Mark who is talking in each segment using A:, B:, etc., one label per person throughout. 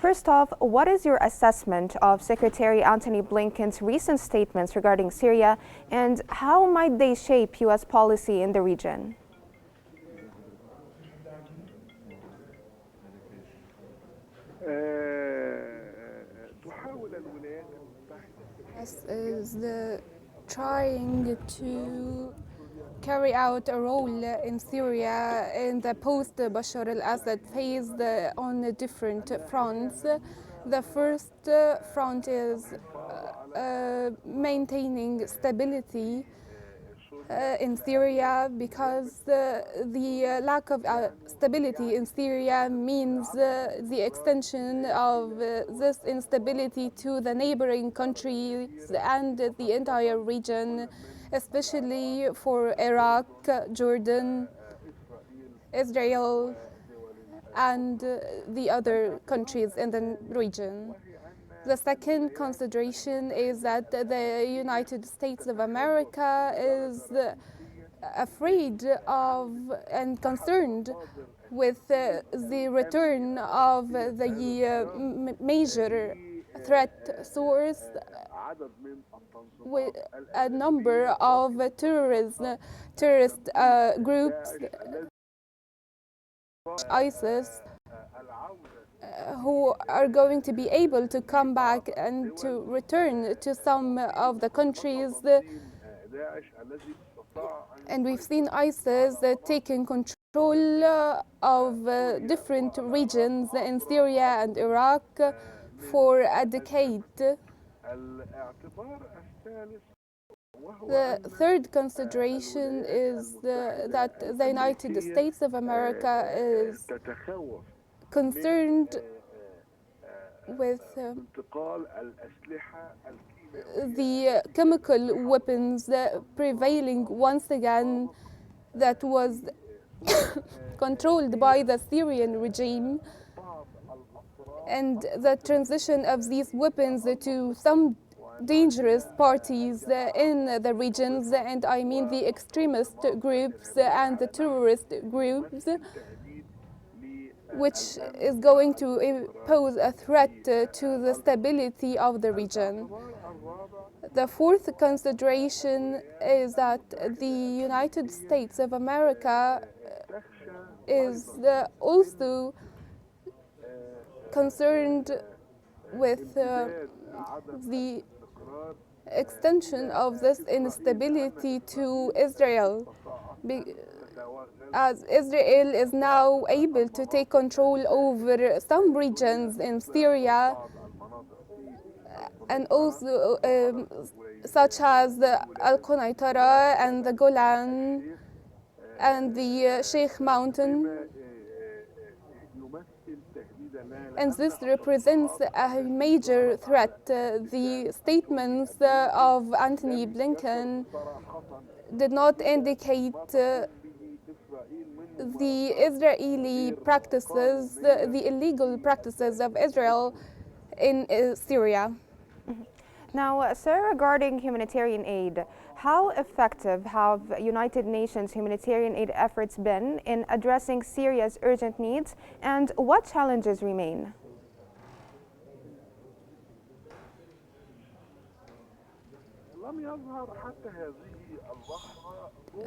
A: First off, what is your assessment of Secretary Antony Blinken's recent statements regarding Syria, and how might they shape U.S. policy in the region?
B: Is trying to carry out a role in Syria in the post-Bashar al-Assad phase on different fronts. The first front is maintaining stability in Syria, because the lack of stability in Syria means the extension of this instability to the neighboring countries and the entire region, especially for Iraq, Jordan, Israel, and the other countries in the region. The second consideration is that the United States of America is afraid of and concerned with the return of the major threat source, with a number of terrorist groups, ISIS, who are going to be able to come back and to return to some of the countries. And we've seen ISIS taking control of different regions in Syria and Iraq for a decade. The third consideration is that the United States of America is concerned with the chemical weapons prevailing once again that was controlled by the Syrian regime, and the transition of these weapons to some dangerous parties in the regions, and I mean the extremist groups and the terrorist groups, which is going to pose a threat to the stability of the region. The fourth consideration is that the United States of America is also concerned with the extension of this instability to Israel, as Israel is now able to take control over some regions in Syria, and also such as the Al-Qnaitara and the Golan and the Sheikh Mountain. And this represents a major threat. The statements of Antony Blinken did not indicate the Israeli practices, the illegal practices of Israel in Syria.
A: Now, sir, regarding humanitarian aid, how effective have United Nations humanitarian aid efforts been in addressing Syria's urgent needs, and what challenges remain?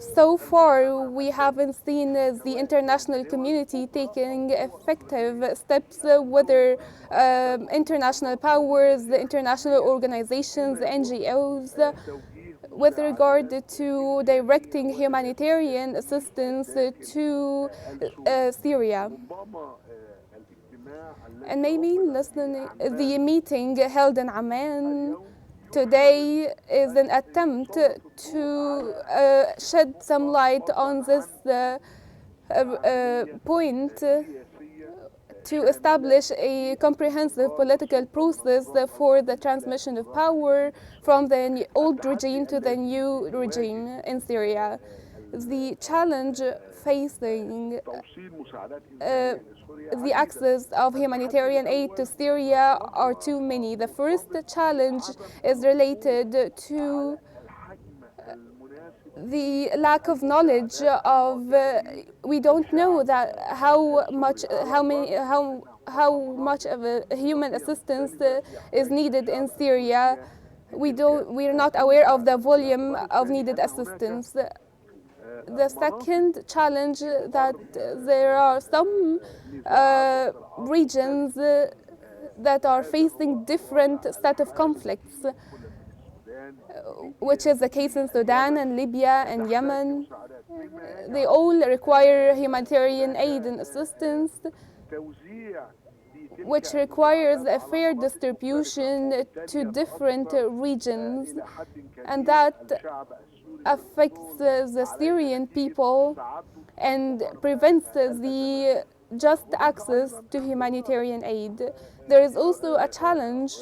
B: So far, we haven't seen the international community taking effective steps, whether international powers, the international organizations, the NGOs, with regard to directing humanitarian assistance to Syria. And maybe the meeting held in Amman today is an attempt to shed some light on this point, to establish a comprehensive political process for the transmission of power from the old regime to the new regime in Syria. The challenge facing the access of humanitarian aid to Syria are too many. The first challenge is related to the lack of knowledge of, we don't know that how how much of a human assistance is needed in Syria. We are not aware of the volume of needed assistance. The second challenge that there are some regions that are facing different set of conflicts, which is the case in Sudan and Libya and Yemen. They all require humanitarian aid and assistance, which requires a fair distribution to different regions, and that affects the Syrian people and prevents the just access to humanitarian aid. There is also a challenge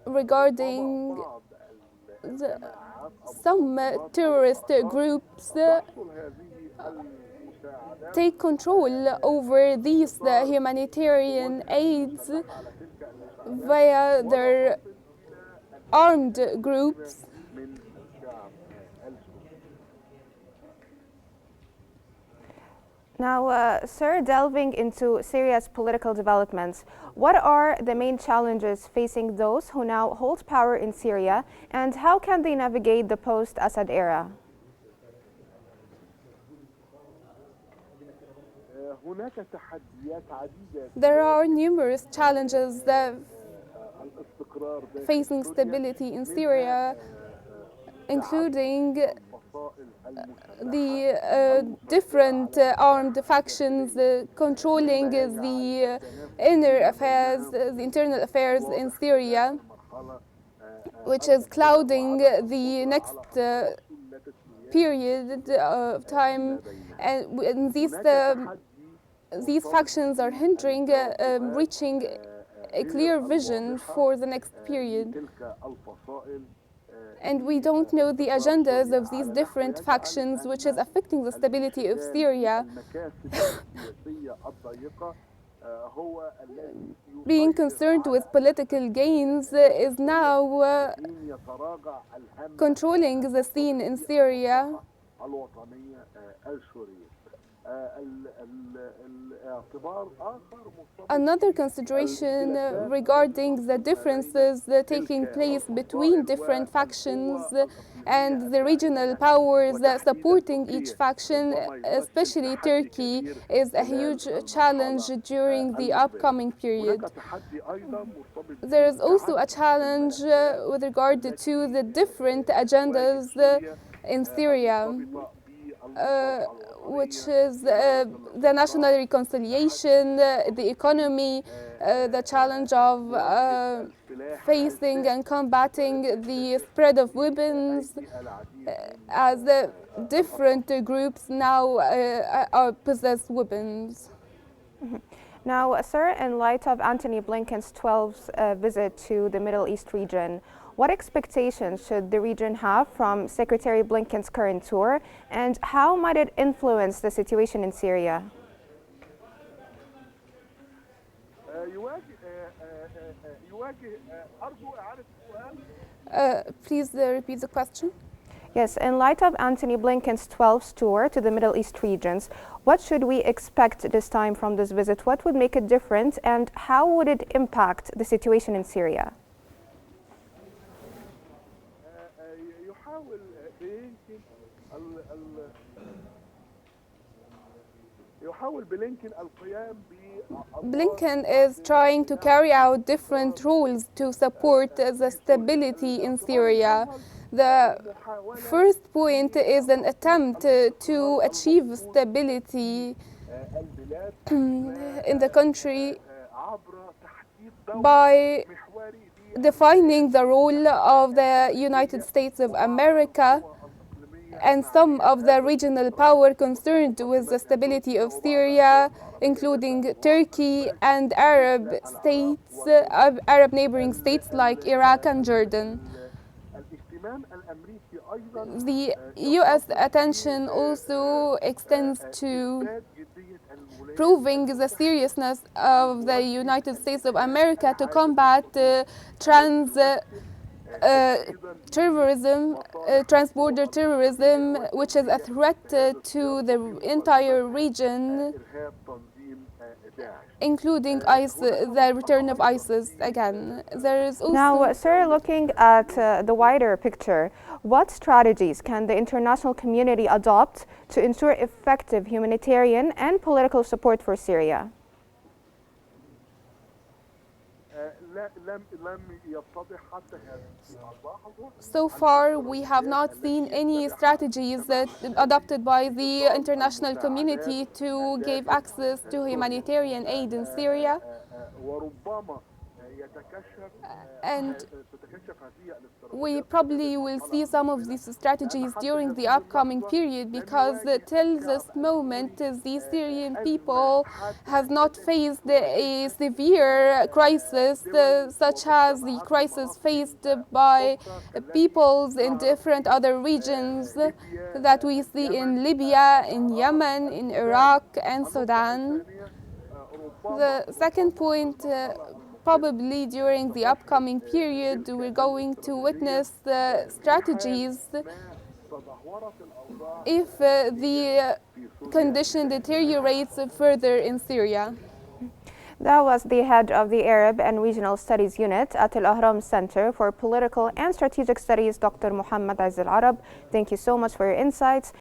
B: regarding some terrorist groups take control over these humanitarian aids via their armed groups.
A: Now, sir, delving into Syria's political developments, what are the main challenges facing those who now hold power in Syria, and how can they navigate the post-Assad era?
B: There are numerous challenges that facing stability in Syria, including the different armed factions controlling the inner affairs, the internal affairs in Syria, which is clouding the next period of time, and these factions are hindering reaching a clear vision for the next period. And we don't know the agendas of these different factions, which is affecting the stability of Syria. Being concerned with political gains is now controlling the scene in Syria. Another consideration regarding the differences taking place between different factions and the regional powers supporting each faction, especially Turkey, is a huge challenge during the upcoming period. There is also a challenge with regard to the different agendas in Syria. Which is the national reconciliation, the economy, the challenge of facing and combating the spread of weapons, as the different groups now possess weapons.
A: Now, sir, in light of Antony Blinken's 12th visit to the Middle East region, what expectations should the region have from Secretary Blinken's current tour, and how might it influence the situation in Syria?
B: Please repeat the question.
A: Yes, in light of Antony Blinken's 12th tour to the Middle East regions, what should we expect this time from this visit? What would make it different, and how would it impact the situation in Syria?
B: Blinken is trying to carry out different roles to support the stability in Syria. The first point is an attempt to achieve stability in the country by defining the role of the United States of America and some of the regional power concerned with the stability of Syria, including Turkey and Arab states, Arab neighboring states like Iraq and Jordan. The U.S. attention also extends to proving the seriousness of the United States of America to combat terrorism, transborder terrorism, which is a threat to the entire region, including the return of ISIS again. There is also
A: Now, sir, looking at the wider picture, what strategies can the international community adopt to ensure effective humanitarian and political support for Syria?
B: so far, we have not seen any strategies that adopted by the international community to give access to humanitarian aid in Syria. And we probably will see some of these strategies during the upcoming period, because till this moment the Syrian people have not faced a severe crisis such as the crisis faced by peoples in different other regions that we see in Libya, in Yemen, in Iraq and Sudan. The second point, probably during the upcoming period, we're going to witness strategies if the condition deteriorates further in Syria.
A: That was the head of the Arab and Regional Studies Unit at Al Ahram Center for Political and Strategic Studies, Dr. Muhammad Aziz Al Arab. Thank you so much for your insights.